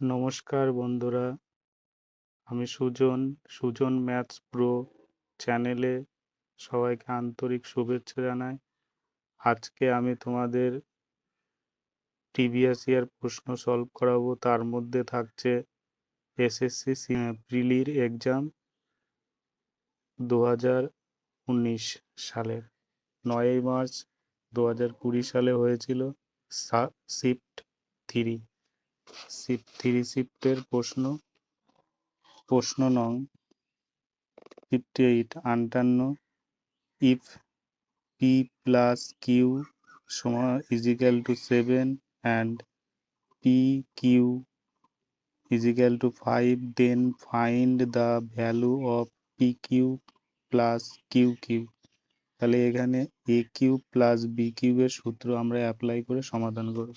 নমস্কার বন্ধুরা, আমি সুজন ম্যাথস প্রো চ্যানেলে সবাইকে আন্তরিক শুভেচ্ছা জানাই। আজকে আমি তোমাদের প্রিভিয়াস ইয়ার প্রশ্ন সলভ করাবো। তার মধ্যে থাকছে এসএসসি প্রিলির এক্সাম 2019 সালের 9ই মার্চ 2020 সালে হয়েছিল। শিফট থ্রি শিফটের প্রশ্ন নং 58 58 if p plus q is equal to 7 and pq is equal to 5, then find the value of pq plus qq। তাহলে এখানে aq plus bq এর সূত্র আমরা অ্যাপ্লাই করে সমাধান করব।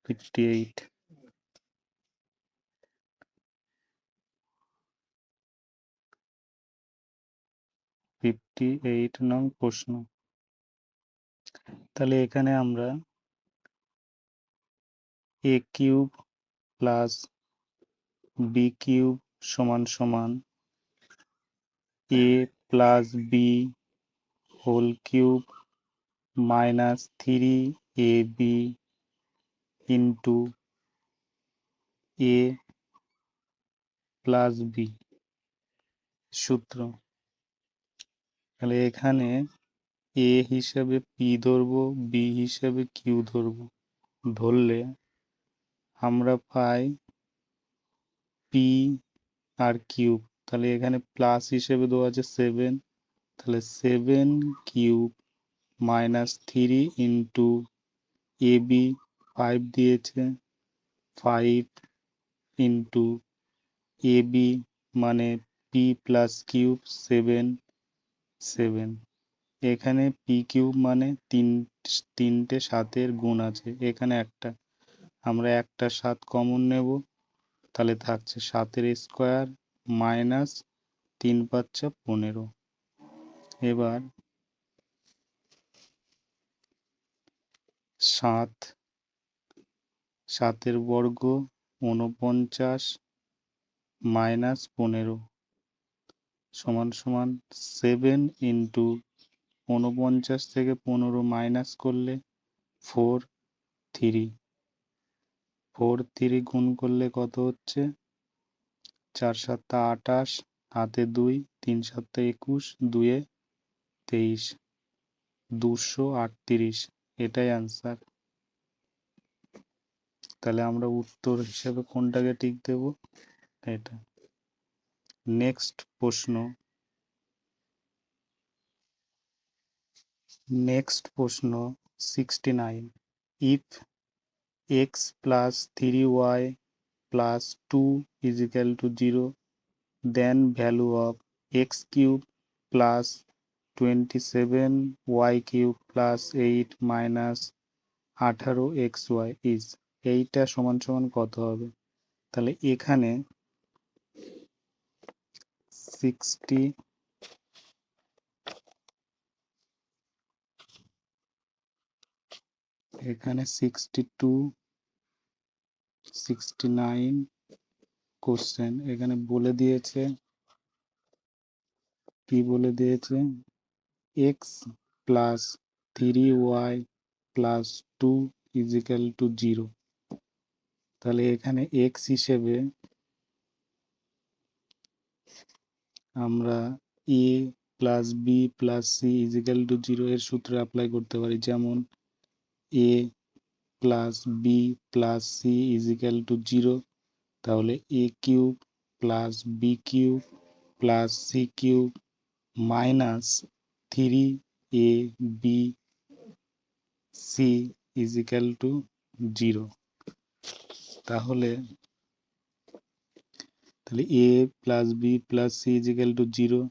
58 নং প্রশ্ন। তাহলে এখানে আমরা a cube plus B cube সমান সমান a plus b whole cube minus 3ab into a plus b সূত্র। তাহলে এখানে a হিসাবে p ধরবো, b হিসাবে q ধরবো। ধরলে আমরা পাই p আর কিউব। তাহলে এখানে প্লাস হিসেবে দেওয়া আছে 7, তাহলে 7 কিউব মাইনাস 3 ইন্টু ab 5 দিয়েছে, 5 ইন্টু ab মানে p প্লাস কিউব 7। এখানে পি কিউব মানে তিনটে সাতের গুণ আছে, এখানে একটা, আমরা একটা 7 কমন নেব, তাহলে থাকছে 7 স্কোয়ার মাইনাস 3 5 15। এবার 7 বর্গ 49 মাইনাস 15 সমান সমান 7 ইন্টু 49 থেকে 15 মাইনাস করলে 4 3 গুণ করলে কত হচ্ছে, 4 7 28, হাতে 2, 3 7 21, 2 23, 238। এটাই অ্যান্সার। তাহলে আমরা উত্তর হিসেবে কোনটাকে টিক দেব, এটা। নেক্সট প্রশ্ন 69 if x plus 3y plus 2 is equal to 0, then value of x cube plus 27y cube plus 8 minus 18xy is, এইটা সমান সমান কত হবে। তাহলে এখানে 62 69 কোশ্চেন এখানে বলে দিয়েছে, কি বলে দিয়েছে, x plus 3y plus 2 is equal to 0। তাহলে এখানে x হিসেবে আমরা a plus B plus c is equal to 0 এর সূত্র অ্যাপ্লাই করতে পারি, যেমন a plus B plus c is equal to 0। তাহলে a cube plus B cube plus C cube minus 3ab c is equal to 0। তাহলে a plus B plus c is equal to 0।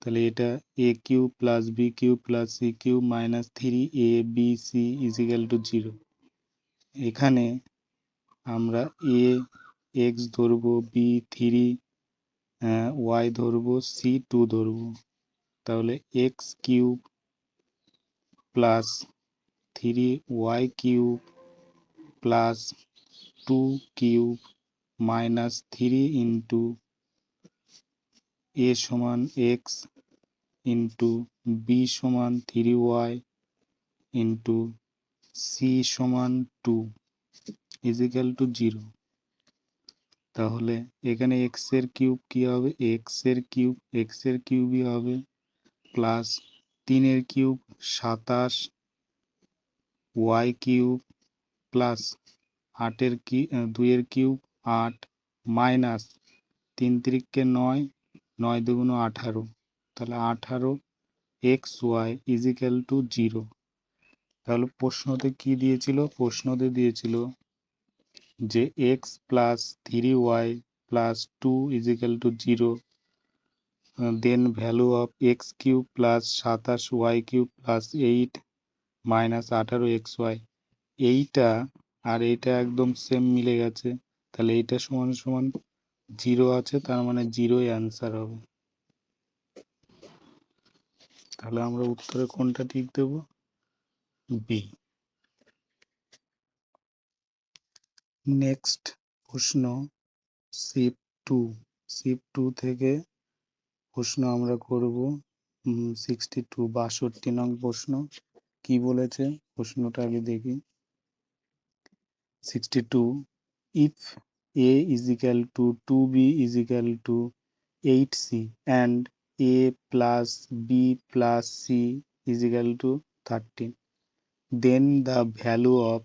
তাহলে এটা a cube plus B cube plus C cube minus 3abc is equal to 0। এখানে আমরা a x ধরবো, B 3, y ধরবো, C 2 ধরবো। তাহলে X cube plus 3y cube plus 2 cube minus 3 into A সমান X into B সমান 3y into C সমান 2 is equal to 0। তাহলে এখানে এক্স এর কিউব কি হবে, এক্স এর কিউবই হবে প্লাস 3 এর কিউব 27 ওয়াই কিউব প্লাস 2 এর কিউব 8 মাইনাস 3 তিরিককে 9 9 দুগুণ 18, তাহলে 18 এক্স ওয়াই ইজিক্যাল টু 0। তাহলে প্রশ্নতে কি দিয়েছিল, প্রশ্নতে দিয়েছিল যে x plus 3y plus 2 is equal to 0, then value of x cube plus 27 y cube plus 8 minus 18 x y. এইটা আর এইটা একদম সেম মিলে গেছে, তাহলে এইটা সমান সমান 0 আছে, তার মানে 0ই অ্যান্সার হবে। তাহলে আমরা উত্তরে কোনটা ঠিক দেব, বি। নেক্সট প্রশ্ন শিফট টু থেকে প্রশ্ন আমরা করব 62 নং প্রশ্ন। কি বলেছে প্রশ্নটা আগে দেখি। 62, if a is equal to 2b is equal to 8c and a plus b plus c is equal to 13, then the value of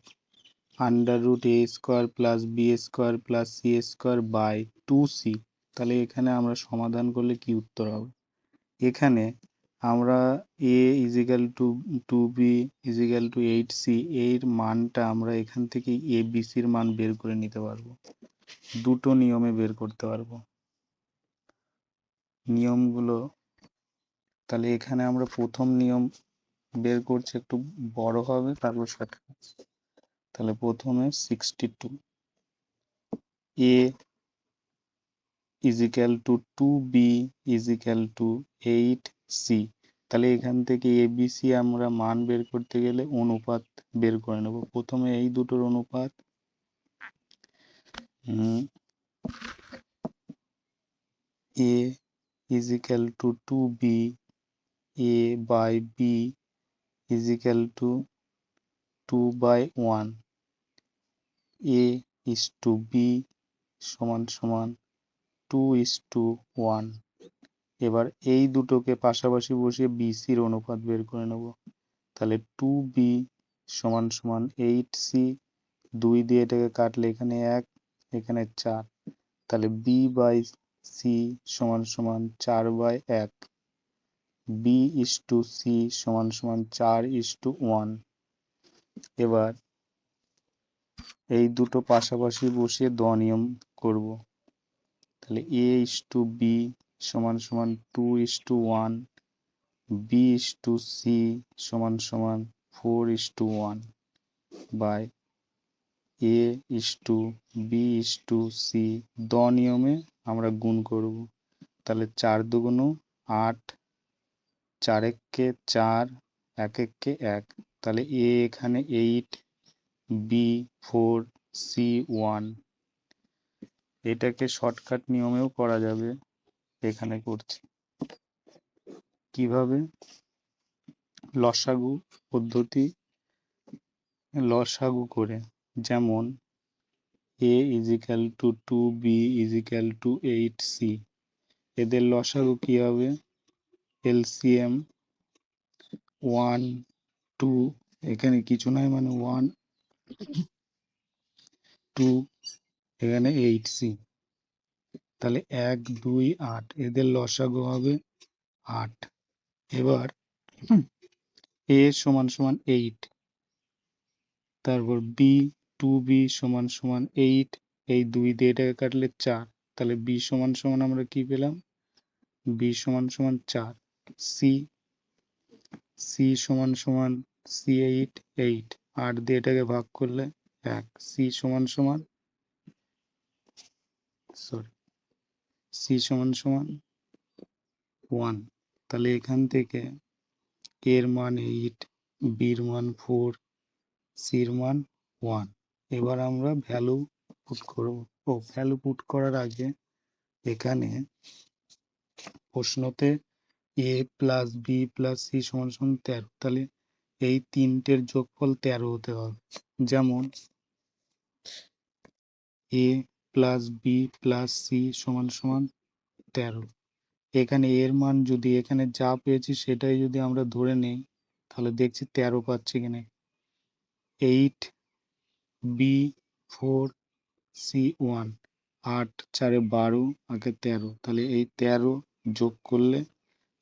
under root a square plus b square plus c square by 2c। তাহলে এখানে আমরা সমাধান করলে কি উত্তর হবে, এখানে আমরা a is equal to 2b is equal to 8c এর মানটা আমরা এখান থেকে a b c এর মান বের করে নিতে পারবো, দুটো নিয়মে বের করতে পারবো নিয়মগুলো। তাহলে এখানে আমরা প্রথম নিয়ম বের করছি, একটু বড় হবে তারপর সাথে। তাহলে প্রথমে 62 a is equal to 2b is equal to 8c। তাহলে এখান থেকে এবিসি আমরা মান বের করতে গেলে অনুপাত বের করে নেব। প্রথমে এই দুটোর অনুপাত a is equal to 2b, a by b is equal to 2/1, a is to b সমান সমান 2:1। এবার এই দুটোকে পাশাপাশি বসিয়ে বিসির অনুপাত বের করে নেব। তাহলে 2b সমান সমান 8c, 2 দিয়ে এটাকে কাটলে এখানে 1 এখানে 4, তাহলে b বাই c সমান সমান 4/1, b is to c সমান সমান 4:1। এবার এই দুটো পাশাপাশি বসিয়ে দ নিয়ম করব। তাহলে a is to b সমান সমান 2:1, b is to c সমান সমান 4:1 by a is to b is to c দ নিয়মে আমরা গুণ করব। তাহলে 4 দুগুণ 8, 4 একে 4, 1 একে 1, তাহলে a এখানে 8, b 4, c 1। এটাকে শর্টকাট নিয়মেও করা যাবে, এখানে করছি কিভাবে, লসাগু পদ্ধতি লসাগু করে। যেমন a is equal to 2b is equal to 8c, এদের লসাগু কি হবে, এলসিএম 1 2, এখানে কিছু নাই মানে 1 2, এখানে 8c, তাহলে 1 2 8, এদের লসাগু হবে 8। এবার a সমান সমান 8, তারপর b 2b সমান সমান 8, এই 2 দিয়ে এটাকে কাটলে 4, তাহলে b সমান সমান আমরা কি পেলাম, b সমান সমান 4, c সমান সমান c8 8, 8 দিয়ে এটাকে ভাগ করলে 1, c সমান সমান সমান 1। তাহলে এখান থেকে এর মান 8, b এর মান 4, c এর মান 1। এবার আমরা ভ্যালু পুট করব। ভ্যালু পুট করার আগে এখানে প্রশ্নতে a plus B plus c সমান সমান 13, তাহলে এই তিনটের যোগফল 13 হতে হবে। যেমন a plus B plus c সমান সমান 13। এখানে এর মান যদি এখানে যা পেয়েছি সেটাই যদি আমরা ধরে নেই, তাহলে দেখছি 13 পাচ্ছি কিনা। 8 বি 4 সি 1, 8 4 12 আগে 13, তাহলে এই 13 যোগ করলে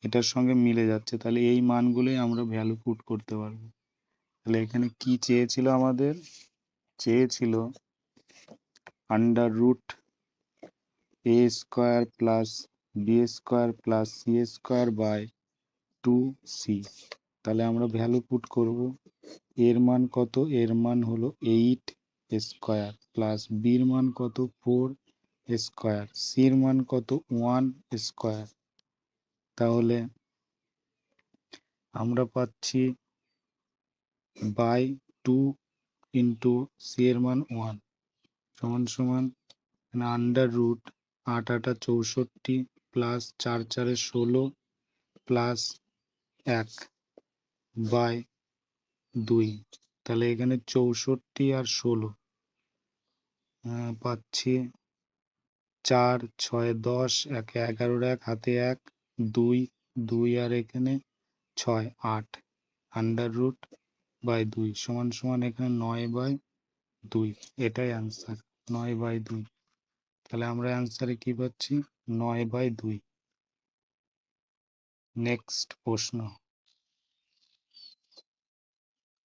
এটার সঙ্গে মিলে যাচ্ছে, তাহলে এই মানগুলোই আমরা ভ্যালু পুট করতে পারবো। তাহলে এখানে কি চেয়েছিল আমাদের? চেয়েছিল under root a square plus B square plus C square by 2c। তাহলে আমরা ভ্যালু পুট করব। এর মান কত? এর মান হলো 8 স্কোয়ার প্লাস বির মান কত? 4 স্কোয়ার, সির মান কত? 1 স্কোয়ার। তাহলে আমরা পাচ্ছি বাই 2 ইন্টু সি এর মান 1 সমান সমান under root 8 8 64 plus 4 4 16 plus 1 by 2। তাহলে এখানে 64 আর 16 পাচ্ছি 4 6 10, 1 11 1 হাতে 1 2 2 আর এখানে 6 8 আন্ডার রুট বাই 2 সমান সমান এখানে 9/2। এটাই অ্যান্সার, 9/2। তাহলে আমরা অ্যান্সারে কি পাচ্ছি? 9/2। নেক্সট প্রশ্ন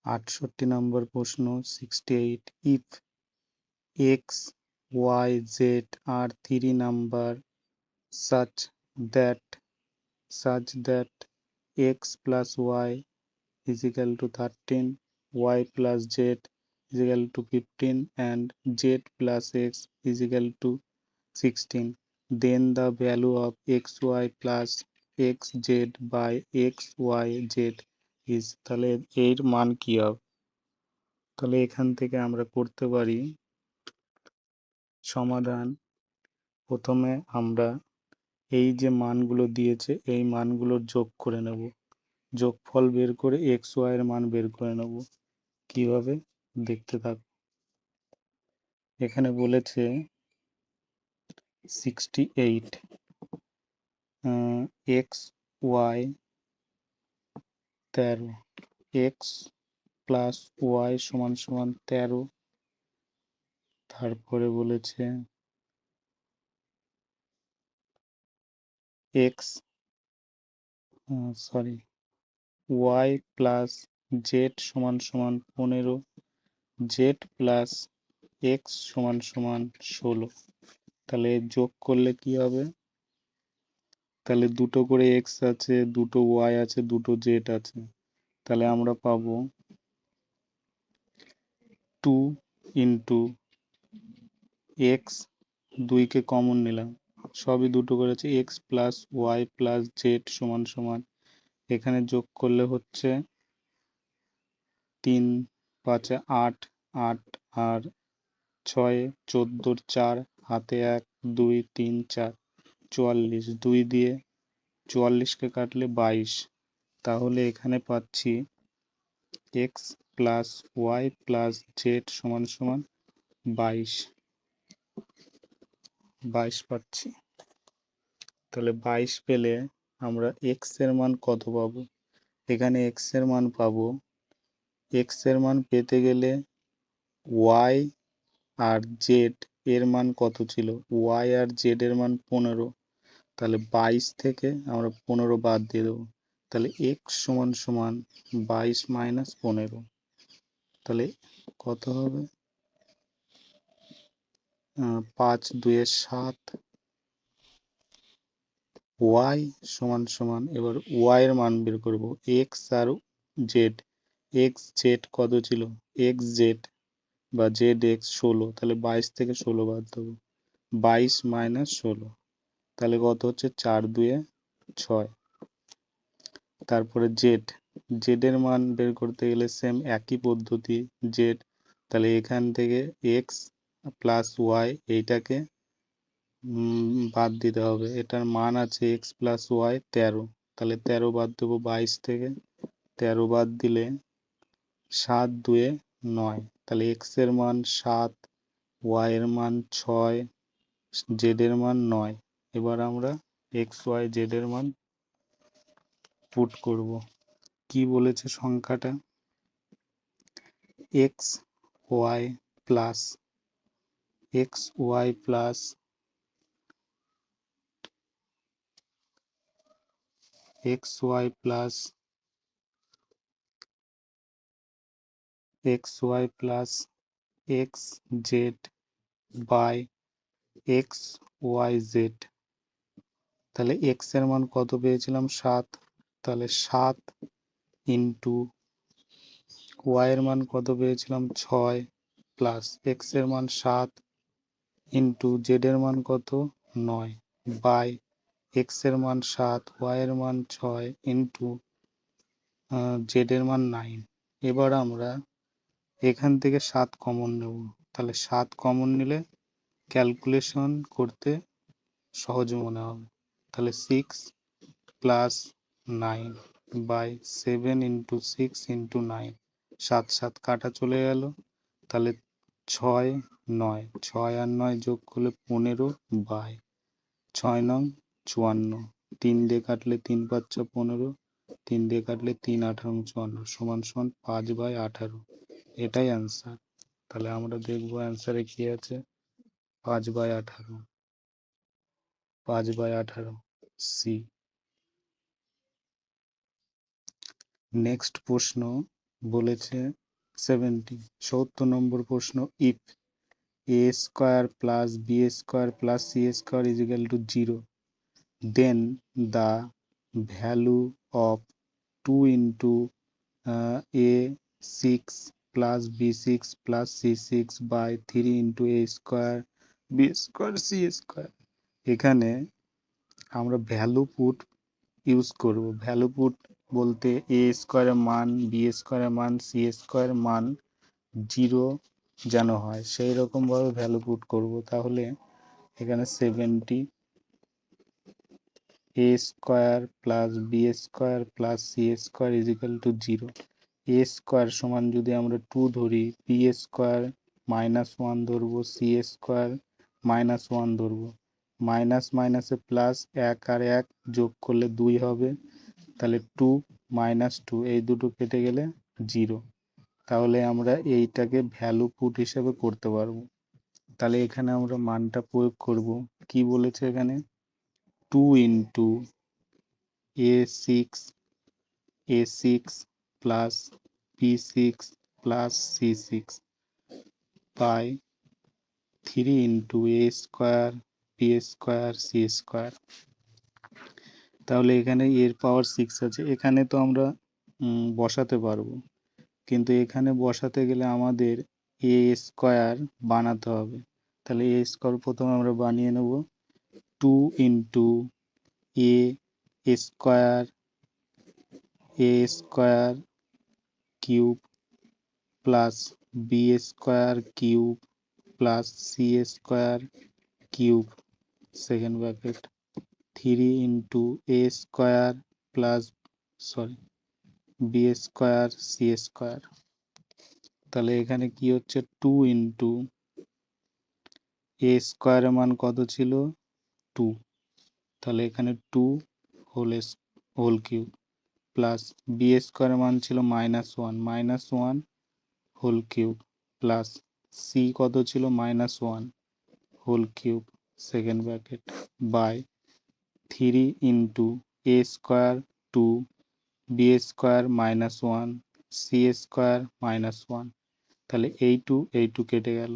68 নম্বর প্রশ্ন 68। If x y z are three number such that x plus y is equal to 13, y plus z is equal to 15 and z plus x is equal to 16, then the value of xy plus xz by xyz is। তাহলে এর মান কি হবে? তাহলে এখান থেকে আমরা করতে পারি সমাধান। প্রথমে আমরা এই যে মানগুলো দিয়েছে এই মানগুলোর যোগ করে নেব, যোগফল বের করে এক্স ওয়াই এর মান বের করে নেব। কিভাবে? দেখতে থাকো। এখানে বলেছে 68 x y 13, x plus y সমান সমান 13। তারপরে বলেছে এক্স ওয়াই প্লাস জেড সমান সমান 15, জেড প্লাস এক্স সমান সমান 16। তাহলে যোগ করলে কি হবে? তাহলে দুটো করে এক্স আছে, দুটো ওয়াই আছে, দুটো জেড আছে, তাহলে আমরা পাবো 2 ইন্টু এক্স, 2কে কমন নিলাম, সবই দুটো করে আছে, x plus y plus z সমান সমান এখানে যোগ করলে হচ্ছে 3 5 8 8 আর 6 14 4 হাতে 1 2 3 4 44, 2 দিয়ে 44কে কাটলে 22। তাহলে এখানে পাচ্ছি x plus y plus z সমান সমান 22 পাচ্ছি। তাহলে 22 পেলে আমরা এক্স এর মান কত পাবো? এখানে এক্স এর মান পাবো, এক্স এর মান পেতে গেলে ওয়াই আর জেড এর মান কত ছিল? ওয়াই আর জেড এর মান 15, তাহলে 22 থেকে আমরা 15 বাদ দিয়ে দেবো, তাহলে এক্স সমান সমান 22 মাইনাস 15। তাহলে কত হবে? 5 2 7। ওয়াই সমান সমান, এবার ওয়াই এর মান বের করব, এক্স আর জেড। এক্স জেড কত ছিল? এক্স জেড বা জেড এক্স 16, তাহলে 22 থেকে 16 বাদ দেবো, 22 মাইনাস 16, তাহলে কত হচ্ছে? 4 2 6। তারপরে জেড, জেড এর মান বের করতে গেলে সেম একই পদ্ধতি, জেড, তাহলে এখান থেকে এক্স প্লাস ওয়াই এইটাকে বাদ দিতে হবে। এটার মান আছে এক্স প্লাস ওয়াই 13, তাহলে 13 বাদ দেবো 22 থেকে। 13 বাদ দিলে 7 2 9, তাহলে এক্স এর মান 7, ওয়াই এর মান 6, জেড এর মান 9। এবার আমরা এক্স ওয়াই জেড এর মান পুট করব। কি বলেছে সংখ্যাটা? X y plus x y plus x y plus x y plus x z by x y z. তাহলে এক্স এর মান কত পেয়েছিলাম? 7, তাহলে 7 ইন্টু ওয়াই এর মান কত পেয়েছিলাম? 6, প্লাস এক্স এর মান 7 ইন্টু জেড এর মান কত? 9, বাই এক্স এর মান 7, ওয়াই এর মান 6 ইন্টু জেড এর মান 9। এবার আমরা এখান থেকে 7 কমন নেব, তাহলে 7 কমন নিলে ক্যালকুলেশন করতে সহজ মনে হবে। তাহলে 6 প্লাস 9 বাই 7 ইন্টু 6 ইন্টু 9, 7 7 কাটা চলে গেল, তাহলে 6 9, 6 আর 9 যোগ করলে 15 বাই 6 নং 54, 3 দিয়ে কাটলে 3 5 15, 3 দিয়ে কাটলে 3 18 54 সমান সমান 5 বাই 18। এটাই অ্যান্সার। তাহলে আমরা দেখবো অ্যান্সারে কি আছে। 5 বাই 18, 5 বাই 18 সি। নেক্সট প্রশ্ন বলেছে 70 নম্বর প্রশ্ন, if a square plus B square plus C square is equal to 0, then the value of 2 into a6 plus b6 plus c6 by 3 into a square b square c square। এখানে আমরা value put use করব। Value put বলতে এ স্কোয়ারের মান, B স্কোয়ারের মান, C স্কোয়ারের মান 0 যেন হয় সেই রকমভাবে ভ্যালু পুট করব। তাহলে এখানে 70 A square plus B square plus C square is equal to 0। A square সমান যদি আমরা 2 ধরি, বি স্কোয়ার -1 ধরবো, সি স্কোয়ার -1 ধরবো, মাইনাস মাইনাসে প্লাস, 1 আর 1 যোগ করলে 2 হবে, তাহলে 2 - 2 এই দুটো কেটে গেলে 0। তাহলে আমরা এইটাকে ভ্যালু পুট হিসেবে করতে পারবো। তাহলে এখানে আমরা মানটা প্রয়োগ করব। কি বলেছে এখানে? 2 into a6 plus b6 plus c6 by 3 into a square b square c square. তাহলে এখানে এর পাওয়ার 6 আছে, এখানে তো আমরা বসাতে পারবো, কিন্তু এখানে বসাতে গেলে আমাদের এ স্কোয়ার বানাতে হবে। তাহলে এ স্কোয়ার প্রথমে আমরা বানিয়ে নেব। 2 ইন্টু এ square cube plus B square cube plus C square cube second bracket 3 into এ square plus B square C square. তাহলে এখানে কি হচ্ছে? 2 ইন্টু এ স্কোয়ারের মান কত ছিল? 2, তাহলে এখানে 2 হোল কিউব প্লাস বি স্কোয়ারের মান ছিল -1 হোল কিউব প্লাস সি কত ছিল? -1 whole cube second bracket by 3 into A square 2, b square -1, c square -1। তাহলে এই 2 কেটে গেল।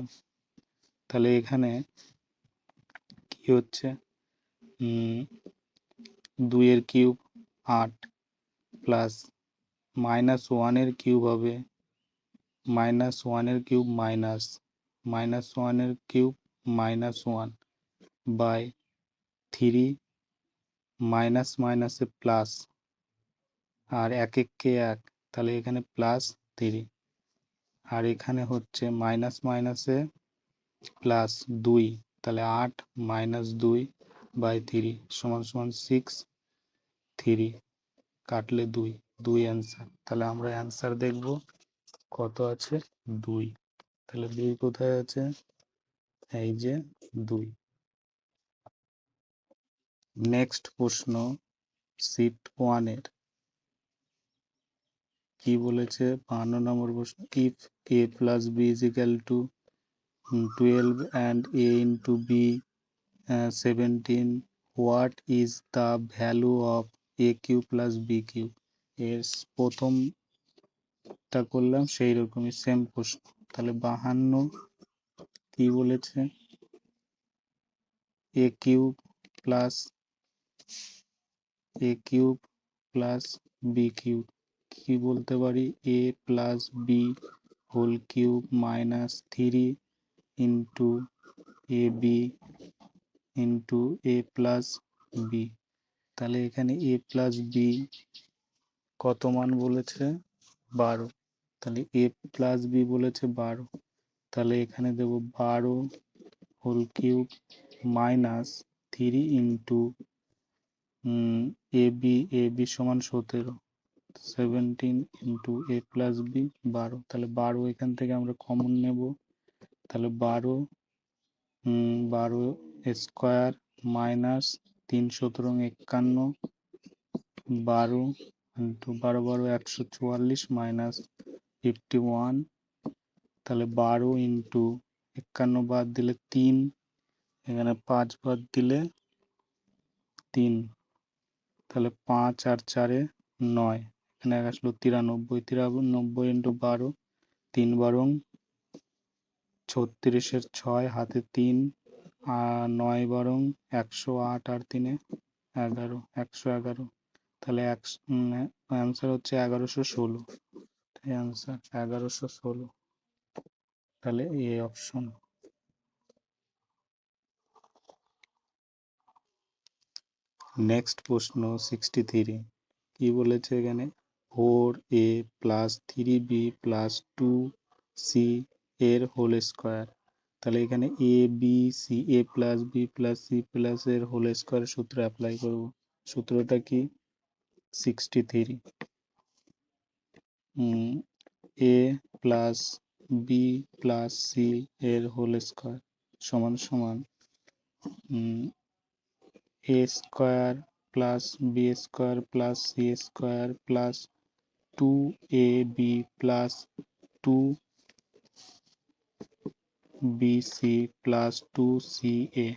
তাহলে এখানে কি হচ্ছে? 2 এর কিউব 8 প্লাস -1 এর কিউব হবে -1 এর কিউব -1 এর কিউব -1 বাই 3 মাইনাস মাইনাসে প্লাস, আর 1 1 1, তাহলে এখানে +3, আর এখানে হচ্ছে মাইনাস মাইনাসে প্লাস 2, তাহলে 8 মাইনাস 2 বাই 3 সমান সমান 6, 3 কাটলে 2, 2 অ্যান্সার। তাহলে আমরা অ্যান্সার দেখব কত আছে, 2। তাহলে 2 কোথায় আছে, এই যে 2। নেক্সট প্রশ্ন শিফট 1 এর কি বলেছে, 52 নম্বর প্রশ্ন, if a plus b is equal two 12 and a into b 17, what is the value of a cube plus b cube? এর প্রথমটা করলাম সেই রকমই সেম প্রশ্ন। তাহলে 52 কি বলেছে, a cube plus b cube, কি বলতে পারি, a plus b whole cube minus 3 into a b into a plus b. তাহলে এখানে এ প্লাস বি কত মান বলেছে, 12। তাহলে এ প্লাস বি বলেছে 12, তাহলে এখানে দেব 12 whole cube minus 3 into a B সমান 17, 17 ইন্টু এ প্লাস বি 12। তাহলে 12 এখান থেকে আমরা কমন নেব, তাহলে 12 স্কোয়ার মাইনাস 3 17 51, 12 ইন্টু 12 12 144 মাইনাস 51। তাহলে 12 ইন্টু 51 বাদ দিলে 3, এখানে 5 বাদ দিলে 3, তাহলে 5 আর 4 9, এখানে আসলো 93, 93 ইন্টু 12, 3 12 36 6 হাতে 3 আর 9 12 108 আর 3 11, 111। তাহলে অ্যান্সার হচ্ছে 1116, অ্যান্সার 1116। তাহলে এই অপশন। নেক্সট প্রশ্ন 63 কি বলেছে এখানে, 4a plus 3b plus 2c এর হোল স্কোয়ার। তাহলে এখানে A B C, A plus B plus C plus এর হোল স্কোয়ার সূত্র অ্যাপ্লাই করব। সূত্রটা কি, 63, A plus B plus C এর হোল স্কোয়ার সমান সমান A square plus B square plus C square plus 2ab plus 2bc plus 2ca।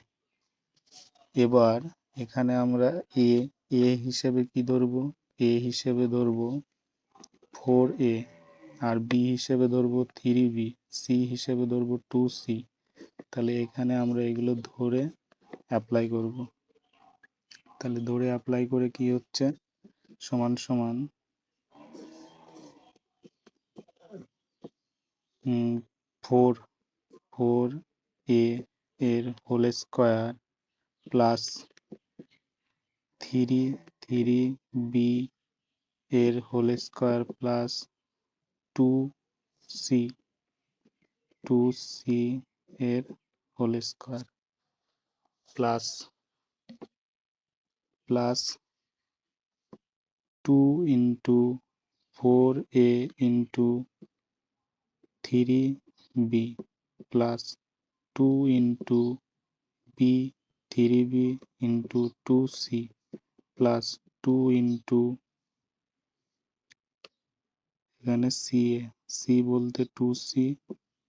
এবার এখানে আমরা এ হিসেবে কি ধরবো, এ হিসেবে ধরবো 4a, আর বি হিসেবে ধরবো 3b, সি হিসেবে ধরবো 2c। তাহলে এখানে আমরা এগুলো ধরে অ্যাপ্লাই করব। তাহলে ধরে অ্যাপ্লাই করে কি হচ্ছে, সমান সমান 4a এর হোল স্কোয়ার প্লাস 3b এর হোল স্কোয়ার প্লাস 2c এর whole square plus 2 into 4a into 3b plus 2 into b 3b into 2c plus 2 into এখানে সি বলতে 2c,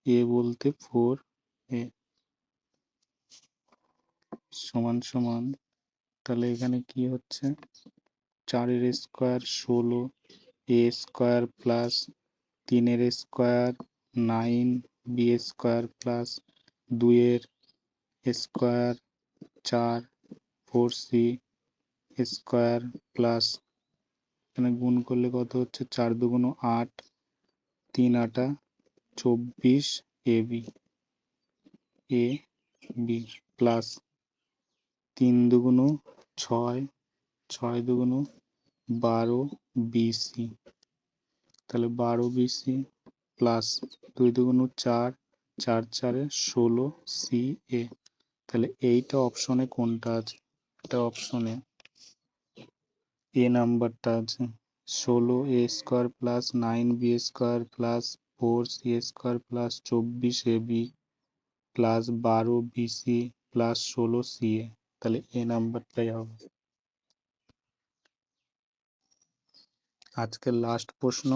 এ বলতে 4a সমান সমান। তাহলে এখানে কি হচ্ছে, 4 square 16, A square plus 3 square 9, B square plus 2 square 4, 4c square plus, এখানে গুণ করলে কত হচ্ছে, 4 2 8, 3 8 24 এ বি প্লাস 3 2 6, 6 2 12 বিসি। তাহলে 12 বিসি প্লাস 2 2 4, 4 4 16 সি এ। তাহলে এইটা অপশনে কোনটা আছে? এটা অপশনে এ নাম্বারটা আছে, 16 A square plus 9 B square plus 4 C square plus 24 A B plus 12 BC plus 16 C A. তাহলে এ নাম্বারটাই হবে। আজকের লাস্ট প্রশ্ন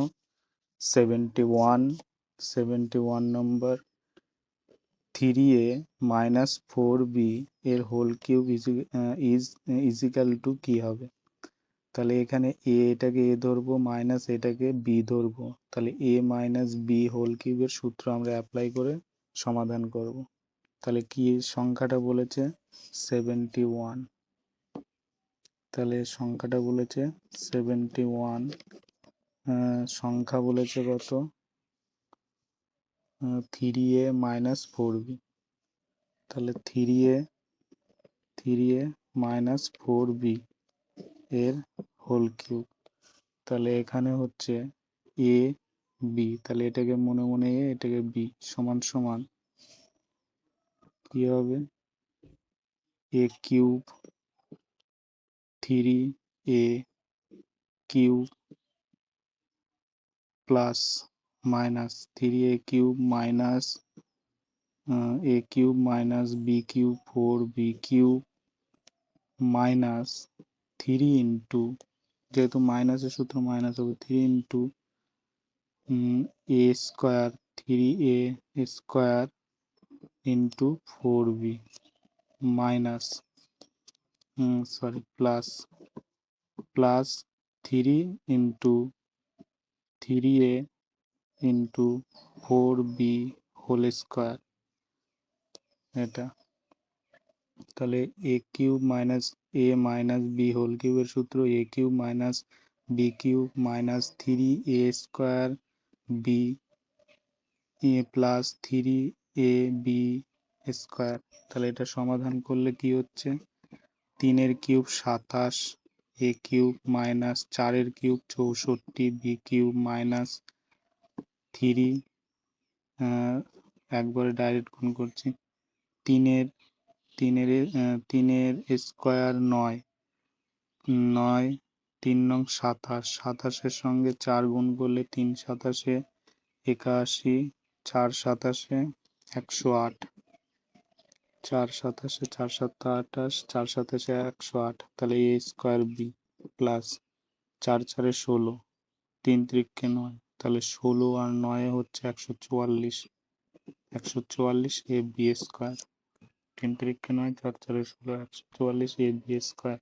71 নম্বর, 3a মাইনাস 4b এর হোল কিউব ইজিক্যাল টু কি হবে? তাহলে এখানে এটাকে এ ধরবো, মাইনাস এটাকে বি ধরবো। তাহলে এ মাইনাস বি হোল কিউবের সূত্র আমরা অ্যাপ্লাই করে সমাধান করব। তাহলে কি সংখ্যাটা বলেছে? 71। তাহলে সংখ্যাটা বলেছে 71, সংখ্যা বলেছে কত? 3a minus 4b। তাহলে 3a মাইনাস 4b এর হোল কিউব। তাহলে এখানে হচ্ছে এ বি, তাহলে এটাকে মনে মনে এ, এটাকে বি, সমান সমান কি হবে? A cube 3a cube plus minus 3a cube minus A cube minus B cube 4b cube minus 3 into, যেহেতু মাইনাসের সূত্র মাইনাস হবে, 3 ইন্টু এ square 3a square into 4b minus plus 3 into 3a into 4b whole square এটা। তাহলে A cube minus A minus B whole কিউবের সূত্র A cube minus B cube minus 3a square B A plus 3a B square. তাহলে এটা সমাধান করলে কি হচ্ছে? 3 cube 27, A cube minus 4 cube 64, B cube minus 3, একবারে ডাইরেক্ট গুণ করছি, 3 স্কোয়ার 9, 3 নং 27, 27-এর সঙ্গে 4 গুণ করলে 3 27-এ 81, 4 27-এ 108, 4 27-এ 4 7 28, 4 27-এ 108। তাহলে এ স্কোয়ার বি প্লাস 4 4-এ 16, 3 3-কে 9, তাহলে 16 আর 9 হচ্ছে 144, 144 A B square, 3 3-কে 9, 4 4-এ 16, 144 A B square.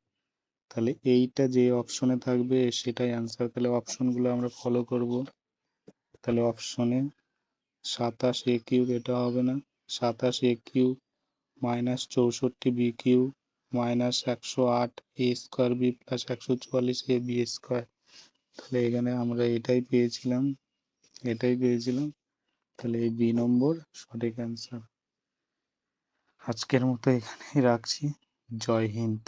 তাহলে এইটা যে অপশনে থাকবে সেটাই অ্যান্সার। তাহলে অপশনগুলো আমরা ফলো করব। তাহলে অপশনে 27 এ কিউব এটা হবে না, 27 A cube minus 64 B cube minus 108 A square B plus 144 A B square. তাহলে এখানে আমরা এটাই পেয়েছিলাম। তাহলে এই বি নম্বর সঠিক অ্যান্সার। আজকের মতো এখানেই রাখছি। জয় হিন্দ।